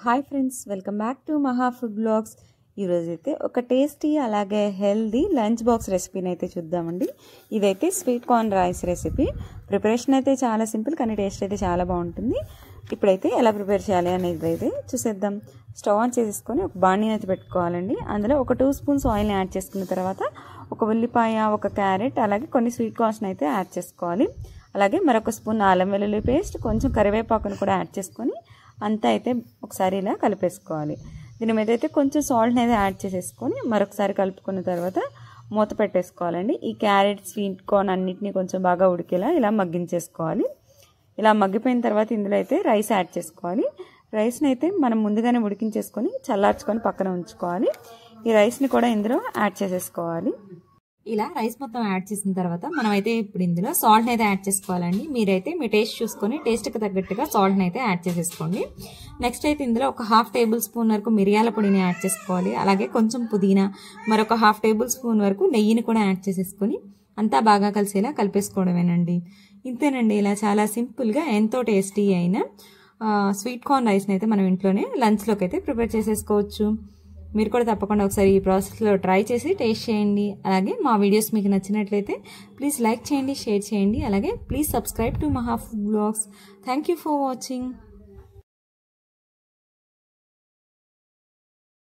Hi friends, welcome back to Maha food blogs. ఈరోజైతే ఒక tasty అలాగే హెల్దీ లంచ్ బాక్స్ రెసిపీని అయితే చూద్దామండి. ఇదైతే sweet corn rice recipe. Preparation అయితే చాలా సింపుల్, కానీ టేస్ట్ అయితే చాలా బాగుంటుంది. ఇప్పుడైతే ఎలా ప్రిపేర్ చేయాలి అనేది అయితే చూసేద్దాం. స్టవ్ ఆన్ చేసేసుకొని ఒక బాండీని అయితే పెట్టుకోవాలండి. అందులో ఒక 2 స్పూన్స్ ఆయిల్ని యాడ్ చేసుకున్న తర్వాత ఒక ఉల్లిపాయ, ఒక క్యారెట్, అలాగే కొన్ని స్వీట్ కార్న్స్ అయితే యాడ్ చేసుకోవాలి. అలాగే మరొక స్పూన్ అల్లం వెల్లుల్లి పేస్ట్, కొంచెం కరివేపాకును కూడా యాడ్ చేసుకొని అంతా అయితే ఒకసారి ఇలా కలిపేసుకోవాలి. దీని మీద అయితే కొంచెం సాల్ట్ని అయితే యాడ్ చేసేసుకొని మరొకసారి కలుపుకున్న తర్వాత మూత పెట్టేసుకోవాలండి. ఈ క్యారెట్, స్వీట్ కార్న్ అన్నిటినీ కొంచెం బాగా ఉడికేలా ఇలా మగ్గించేసుకోవాలి. ఇలా మగ్గిపోయిన తర్వాత ఇందులో అయితే రైస్ యాడ్ చేసుకోవాలి. రైస్ని అయితే మనం ముందుగానే ఉడికించేసుకొని చల్లార్చుకొని పక్కన ఉంచుకోవాలి. ఈ రైస్ని కూడా ఇందులో యాడ్ చేసేసుకోవాలి. ఇలా రైస్ మొత్తం యాడ్ చేసిన తర్వాత మనమైతే ఇప్పుడు ఇందులో సాల్ట్ని అయితే యాడ్ చేసుకోవాలండి. మీరైతే మీ టేస్ట్ చూసుకొని టేస్ట్కి తగ్గట్టుగా సాల్ట్ని అయితే యాడ్ చేసేసుకోండి. నెక్స్ట్ అయితే ఇందులో ఒక 1/2 టేబుల్ స్పూన్ వరకు మిరియాల పొడిని యాడ్ చేసుకోవాలి. అలాగే కొంచెం పుదీనా, మరొక 1/2 టేబుల్ స్పూన్ వరకు నెయ్యిని కూడా యాడ్ చేసేసుకొని అంతా బాగా కలిసేలా కలిపేసుకోవడమేనండి. ఇంతేనండి. ఇలా చాలా సింపుల్గా ఎంతో టేస్టీ అయిన స్వీట్ కార్న్ రైస్ని అయితే మనం ఇంట్లోనే లంచ్లోకి అయితే ప్రిపేర్ చేసేసుకోవచ్చు. మీరు కూడా తప్పకుండా ఒకసారి ఈ ప్రాసెస్లో ట్రై చేసి టేస్ట్ చేయండి. అలాగే మా వీడియోస్ మీకు నచ్చినట్లయితే ప్లీజ్ లైక్ చేయండి, షేర్ చేయండి. అలాగే please subscribe to Maha food blogs. Thank you for watching.